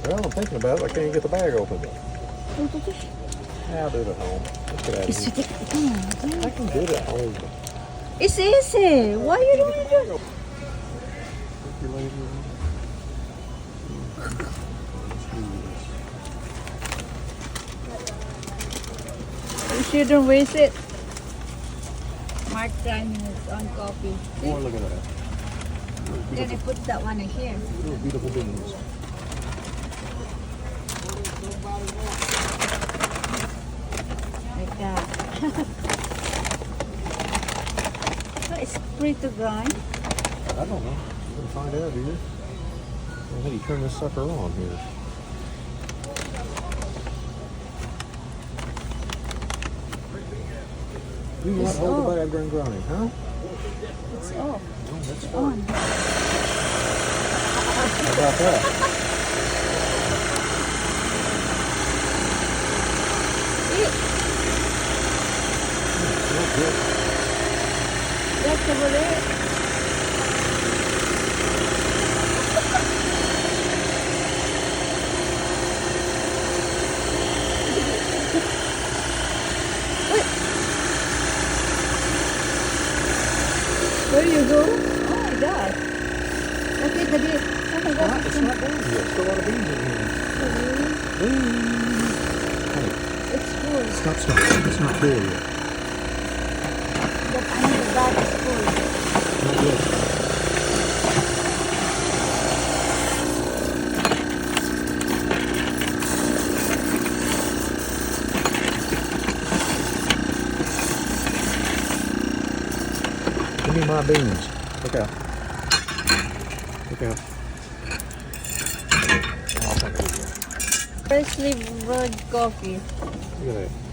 Well, I'm thinking about it. I can't get the bag open. I'll do it at home. Let's get out of It's here. ridiculous. Come on. I can do it at home. It's easy. Why you don't want to do it? You shouldn't waste it. Mark 10 minutes on coffee. See? Boy, look at that. Then I put that one in here. Little beautiful beans. Like that. So it's free to grind. I don't know. You can find out here. How do you turn this sucker on here? You want It's to hold off. the bag during grinding, huh? It's off. No, that's It's on. How about that? See? That's over it. Where you go? Oh my god. Okay, but it, oh my god. It's not done yet. Still a lot of beans in here. Honey, It's full. stop. It's not full yet. The final bag is full. Not yet. Give me my beans. Look out. Look out. Oh, thank you. Freshly brewed coffee. Look at that.